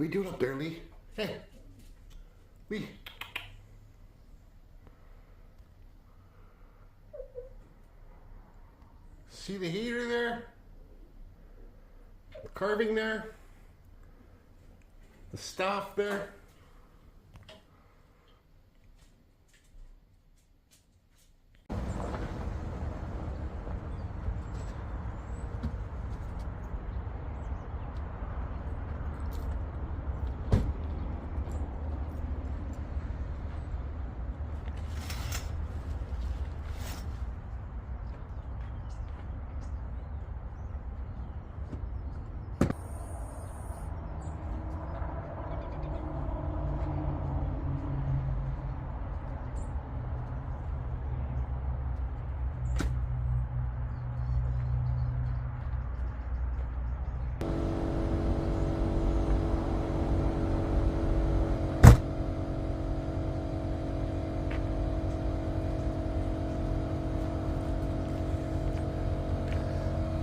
What are you doing up there, Lee? Hey. Lee. See the heater there? The carving there? The staff there?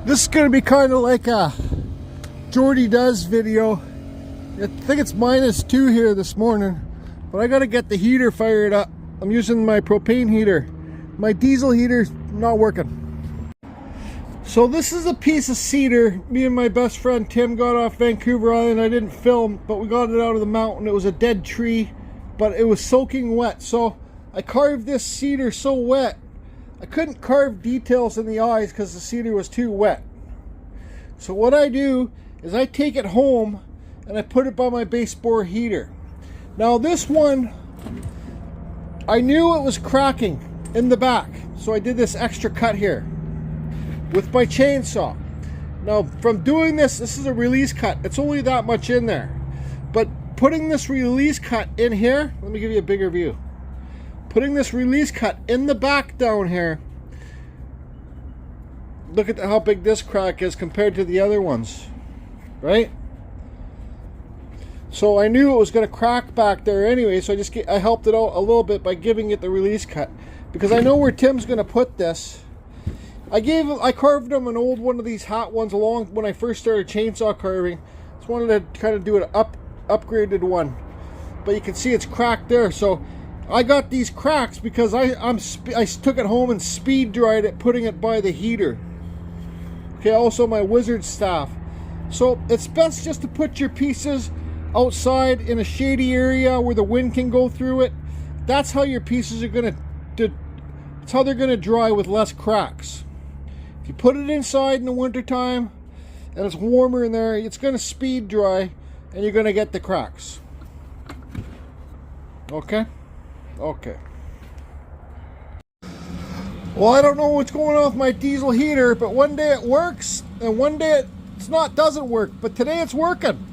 This is going to be kind of like a Jordy Does video. I think it's -2 here this morning, but I got to get the heater fired up. I'm using my propane heater. My diesel heater's not working. So this is a piece of cedar me and my best friend Tim got off Vancouver Island. I didn't film, but we got it out of the mountain. It was a dead tree, but it was soaking wet. So I carved this cedar so wet, I couldn't carve details in the eyes because the cedar was too wet. So what I do is I take it home and I put it by my baseboard heater. Now this one, I knew it was cracking in the back, so I did this extra cut here with my chainsaw. Now from doing this, this is a release cut. It's only that much in there. But putting this release cut in here, let me give you a bigger view. Putting this release cut in the back down here, look at how big this crack is compared to the other ones, right? So I knew it was going to crack back there anyway, so I helped it out a little bit by giving it the release cut, because I know where Tim's going to put this. I carved him an old one of these hot ones along when I first started chainsaw carving. Just wanted to kind of do an upgraded one, but you can see it's cracked there. So I got these cracks because I took it home and speed dried it, putting it by the heater. Okay, also my wizard staff. So it's best just to put your pieces outside in a shady area where the wind can go through it. That's how your pieces are gonna, that's how they're gonna dry with less cracks. If you put it inside in the winter time and it's warmer in there, it's gonna speed dry and you're gonna get the cracks. Okay? Okay. Well, I don't know what's going on with my diesel heater, but one day it works and one day it doesn't work, but today it's working.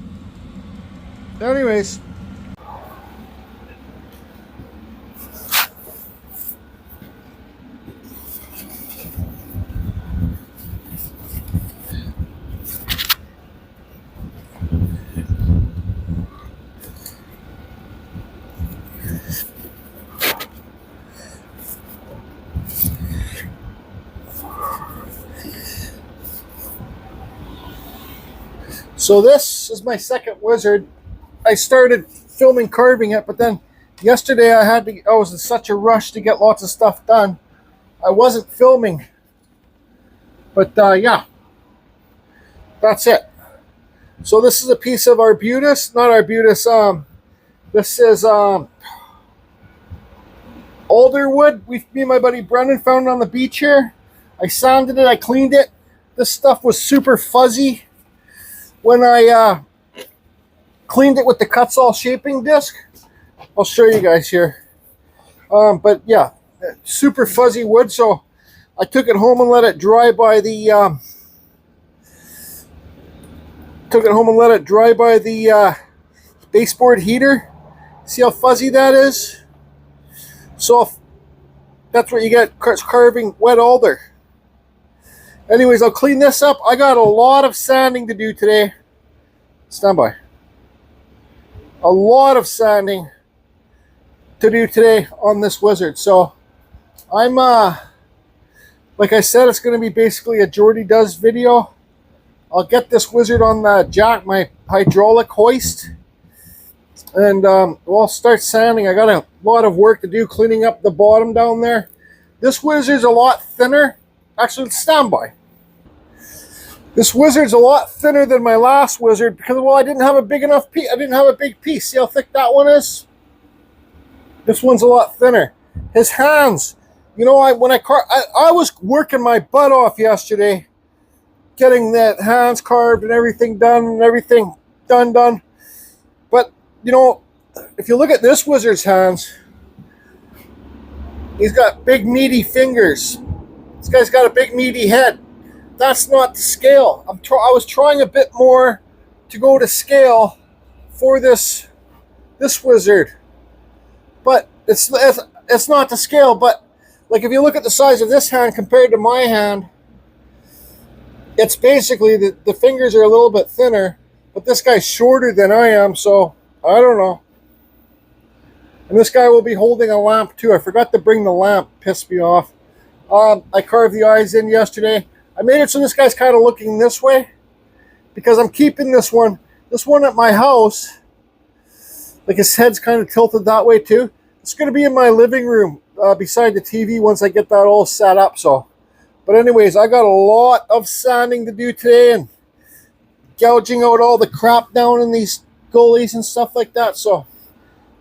Anyways, so this is my second wizard. I started filming carving it, but then yesterday I was in such a rush to get lots of stuff done. I wasn't filming. But yeah, that's it. So this is a piece of arbutus, not arbutus, this is alder wood. Me and my buddy Brendan found it on the beach here. I sanded it, I cleaned it. This stuff was super fuzzy when I cleaned it with the Kutzall shaping disc. I'll show you guys here. But yeah, super fuzzy wood. So I took it home and let it dry by the baseboard heater. See how fuzzy that is? So that's what you get carving wet alder. Anyways, I'll clean this up. I got a lot of sanding to do today. Stand by. A lot of sanding to do today on this wizard. So I'm like I said, it's going to be basically a Jordy Does video. I'll get this wizard on the jack, my hydraulic hoist, And we'll start sanding. I got a lot of work to do cleaning up the bottom down there. This wizard's a lot thinner. Actually, stand by. This wizard's a lot thinner than my last wizard because, well, I didn't have a big enough piece. I didn't have a big piece. See how thick that one is? This one's a lot thinner. His hands, you know, I was working my butt off yesterday, getting that hands carved and everything done and everything done. But you know, if you look at this wizard's hands, he's got big meaty fingers. This guy's got a big meaty head. That's not to scale. I was trying a bit more to go to scale for this wizard, but it's not to scale. But like if you look at the size of this hand compared to my hand, it's basically the fingers are a little bit thinner, but this guy's shorter than I am, so I don't know. And this guy will be holding a lamp too. I forgot to bring the lamp. Pissed me off. I carved the eyes in yesterday. I made it so this guy's kind of looking this way because I'm keeping this one at my house. Like his head's kind of tilted that way too. It's going to be in my living room beside the TV once I get that all set up. So, but anyways, I got a lot of sanding to do today and gouging out all the crap down in these gullies and stuff like that. So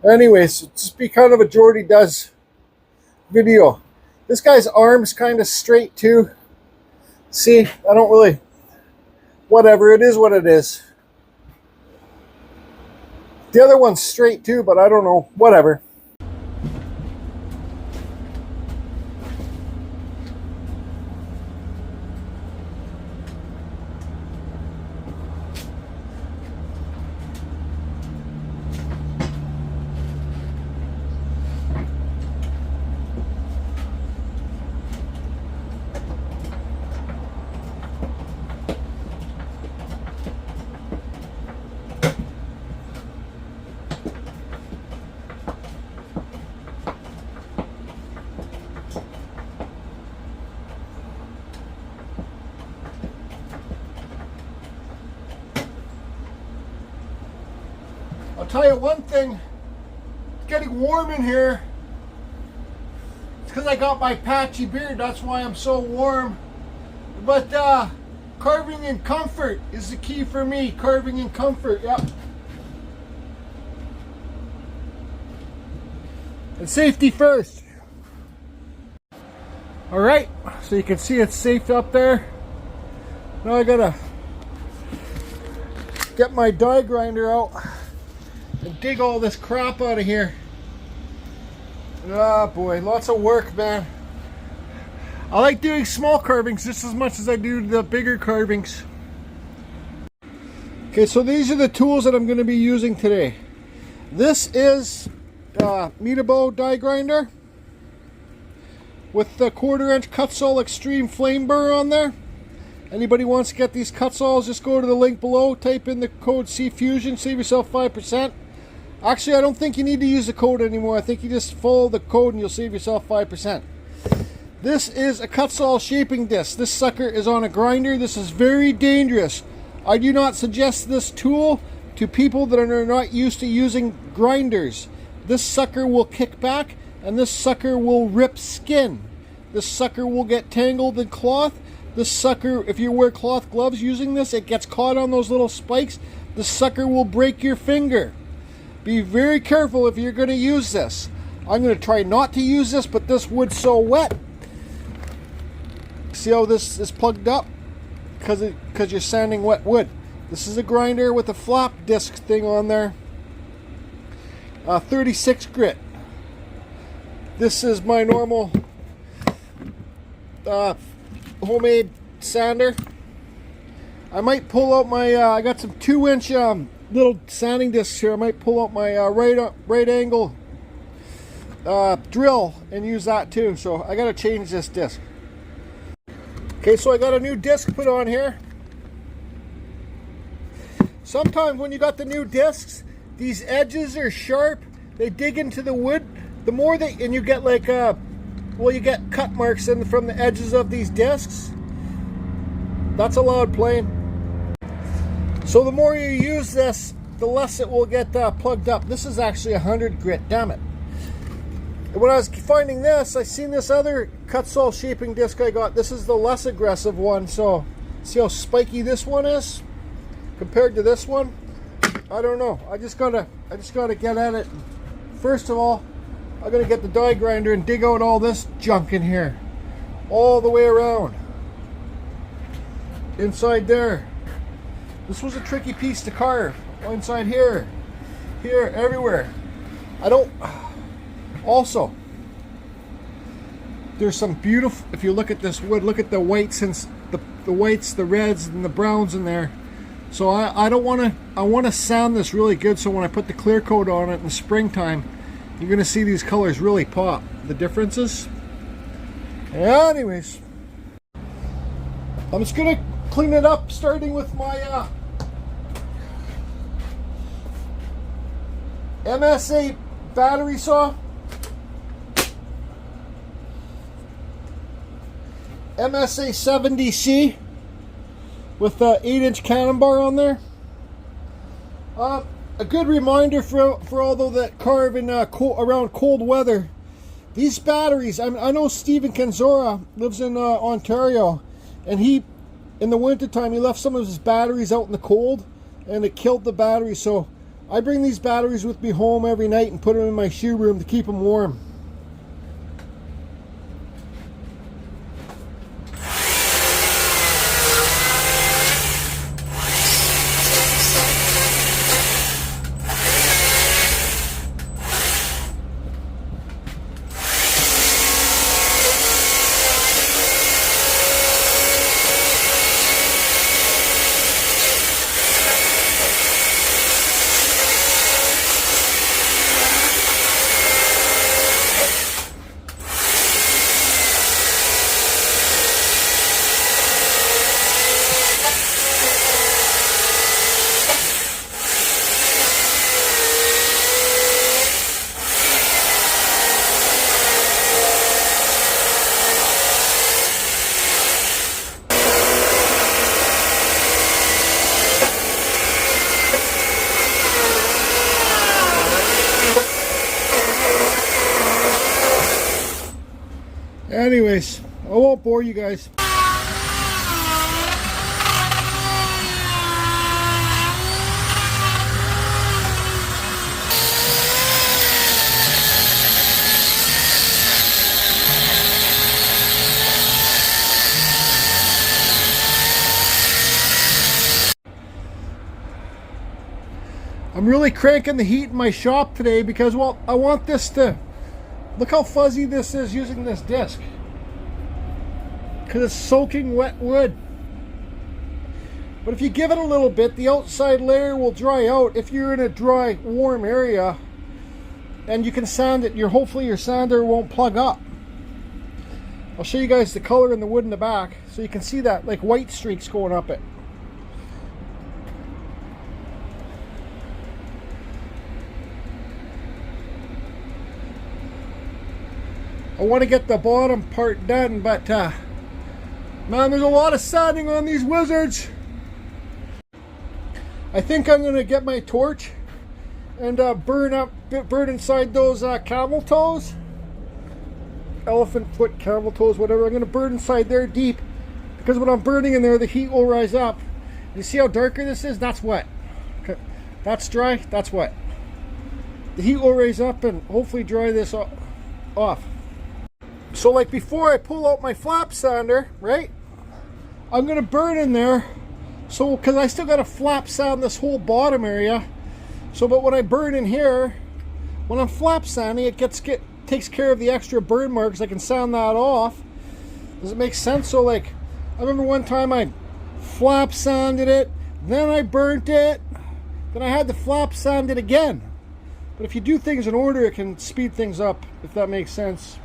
anyways, it's just be kind of a Jordy Does video. This guy's arm's kind of straight too. See, I don't really, whatever, it is what it is. The other one's straight too, but I don't know, whatever. I'll tell you one thing, it's getting warm in here. It's because I got my patchy beard, that's why I'm so warm. But carving in comfort is the key for me. Carving in comfort, yep. And safety first. Alright, so you can see it's safe up there. Now I gotta get my die grinder out and dig all this crap out of here. Ah, boy, lots of work, man. I like doing small carvings just as much as I do the bigger carvings. Okay, so these are the tools that I'm going to be using today. This is meter bow die grinder with the 1/4 inch Kutzall Extreme Flame Burr on there. Anybody wants to get these Kutzalls, just go to the link below, type in the code CFusion, save yourself 5%. Actually, I don't think you need to use the code anymore. I think you just follow the code and you'll save yourself 5%. This is a Kutzall shaping disc. This sucker is on a grinder. This is very dangerous. I do not suggest this tool to people that are not used to using grinders. This sucker will kick back and this sucker will rip skin. This sucker will get tangled in cloth. This sucker, if you wear cloth gloves using this, it gets caught on those little spikes. This sucker will break your finger. Be very careful if you're going to use this. I'm going to try not to use this, but this wood's so wet. See how this is plugged up? Because you're sanding wet wood. This is a grinder with a flap disc thing on there. 36 grit. This is my normal homemade sander. I might pull out my, I got some 2-inch little sanding discs here. I might pull out my right angle drill and use that too. So I got to change this disc. Okay, so I got a new disc put on here. Sometimes when you got the new discs, these edges are sharp. They dig into the wood. The more they, and you get like well, you get cut marks from the edges of these discs. That's a loud plane. So the more you use this, the less it will get plugged up. This is actually 100 grit, damn it. And when I was finding this, I seen this other Kutzall shaping disc I got. This is the less aggressive one, so see how spiky this one is compared to this one? I don't know. I just gotta get at it. First of all, I'm gonna get the die grinder and dig out all this junk in here. All the way around. Inside there. This was a tricky piece to carve. Inside here. Here, everywhere. Also, there's some beautiful, if you look at this wood, look at the whites and the whites, the reds, and the browns in there. So I want to sand this really good, so when I put the clear coat on it in the springtime, you're going to see these colors really pop, the differences. Anyways, I'm just going to clean it up, starting with my MSA battery saw. MSA 70C with the 8-inch cannon bar on there. A good reminder for all those that carve in around cold weather. These batteries, I know Stephen Kenzora lives in Ontario, and he, in the wintertime, he left some of his batteries out in the cold, and it killed the batteries. So I bring these batteries with me home every night and put them in my shoe room to keep them warm. Anyways, I won't bore you guys. I'm really cranking the heat in my shop today because, well, I want this to look how fuzzy this is using this disc, because it's soaking wet wood. But if you give it a little bit, the outside layer will dry out. If you're in a dry, warm area and you can sand it, hopefully your sander won't plug up. I'll show you guys the color in the wood in the back so you can see that like white streaks going up it. I want to get the bottom part done, but man, there's a lot of sanding on these wizards. I think I'm going to get my torch and burn inside those camel toes, elephant foot, camel toes, whatever. I'm going to burn inside there deep, because when I'm burning in there, the heat will rise up. You see how darker this is? That's wet. Okay. That's dry. That's wet. The heat will raise up and hopefully dry this off. So like before I pull out my flap sander, right, I'm going to burn in there, so because I still got to flap sand this whole bottom area. So but when I burn in here, when I'm flap sanding, it takes care of the extra burn marks. I can sand that off. Does it make sense? So like, I remember one time I flap sanded it, then I burnt it, then I had to flap sand it again. But if you do things in order, it can speed things up, if that makes sense.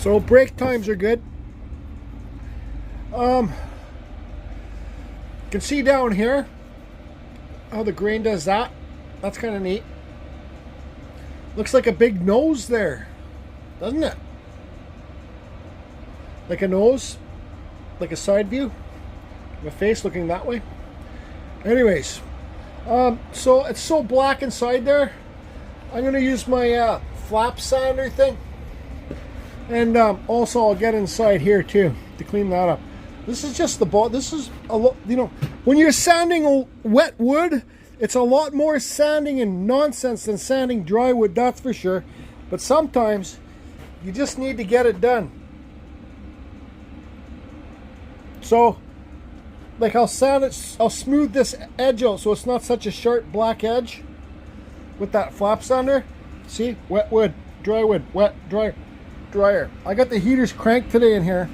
So brake times are good. You can see down here how the grain does that. That's kind of neat. Looks like a big nose there, doesn't it? Like a nose, like a side view of a face looking that way. Anyways, so it's so black inside there. I'm going to use my flap sander thing. And also I'll get inside here too to clean that up. This is just the ball. This is a lot, you know, when you're sanding wet wood, it's a lot more sanding and nonsense than sanding dry wood, that's for sure. But sometimes you just need to get it done. So, like I'll sand it, I'll smooth this edge out so it's not such a sharp black edge with that flap sander. See, wet wood, dry wood, wet, dry, dryer. I got the heaters cranked today in here.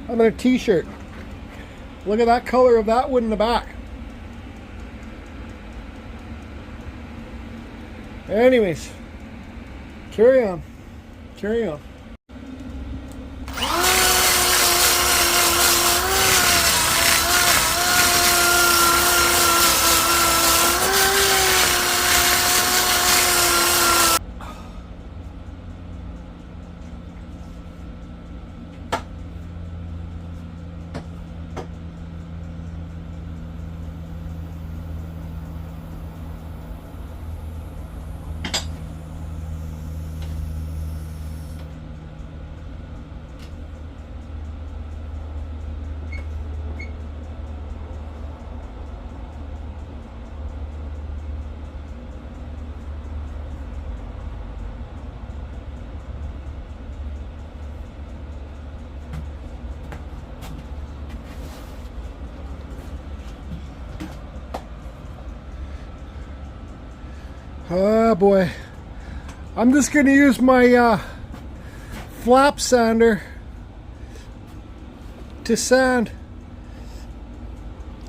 I'm in a t-shirt. Look at that color of that wood in the back. Anyways, carry on, carry on. Oh boy, I'm just going to use my flap sander to sand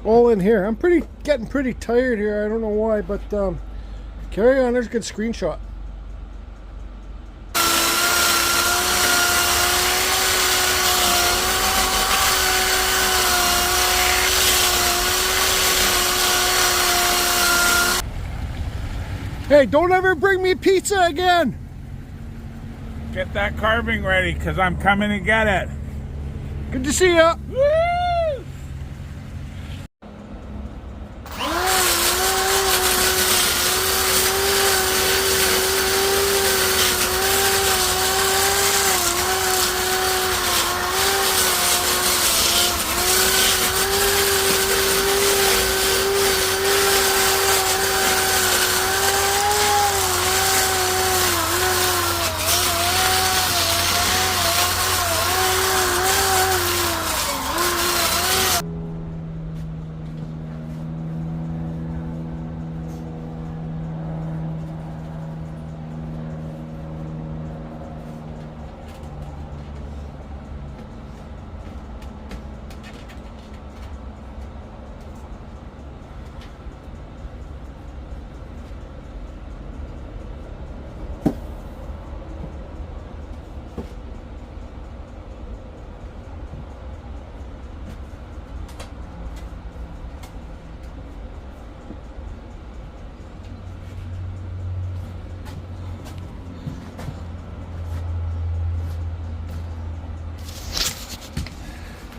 all in here. I'm getting pretty tired here. I don't know why, but carry on. There's a good screenshot. Hey, don't ever bring me pizza again! Get that carving ready, because I'm coming to get it. Good to see ya! Woo!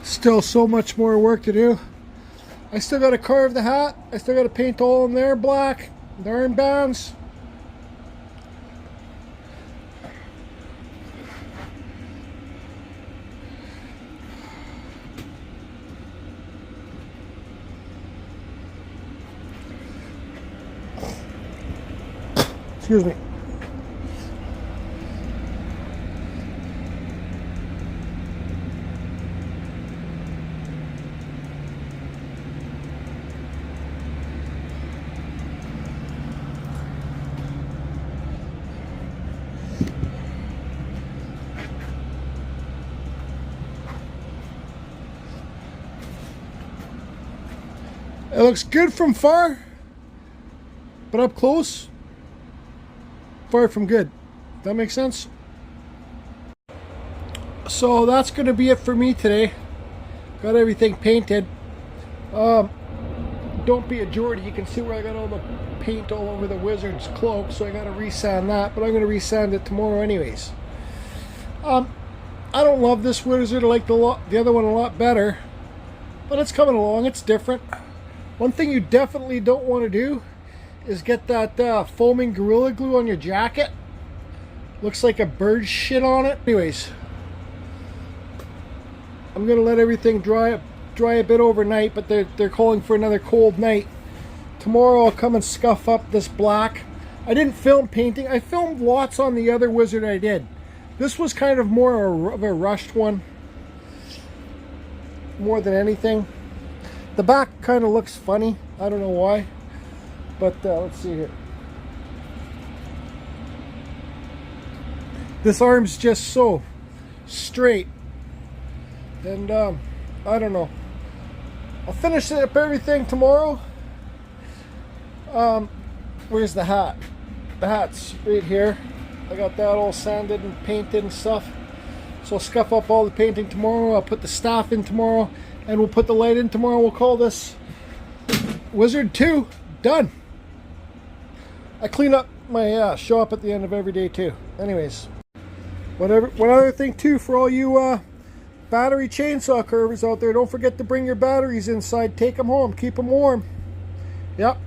Still so much more work to do. I still got to carve the hat. I still got to paint all of them there black. They're in bands. Excuse me. It looks good from far, but up close, far from good. That makes sense? So that's going to be it for me today. Got everything painted. Don't be a Geordie. You can see where I got all the paint all over the Wizard's cloak, so I got to resand that, but I'm going to resand it tomorrow anyways. I don't love this Wizard. I like the other one a lot better, but it's coming along. It's different. One thing you definitely don't want to do is get that foaming Gorilla Glue on your jacket. Looks like a bird shit on it. Anyways, I'm going to let everything dry a bit overnight, but they're calling for another cold night. Tomorrow I'll come and scuff up this black. I didn't film painting. I filmed lots on the other Wizard I did. This was kind of more of a rushed one, more than anything. The back kind of looks funny. I don't know why, but let's see here. This arm's just so straight, and I don't know. I'll finish up everything tomorrow. Where's the hat? The hat's right here. I got that all sanded and painted and stuff. So I'll scuff up all the painting tomorrow. I'll put the staff in tomorrow, and we'll put the light in tomorrow. We'll call this Wizard 2 done. I clean up my show up at the end of every day too. Anyways, one other thing too, for all you battery chainsaw curvers out there, don't forget to bring your batteries inside. Take them home. Keep them warm. Yep.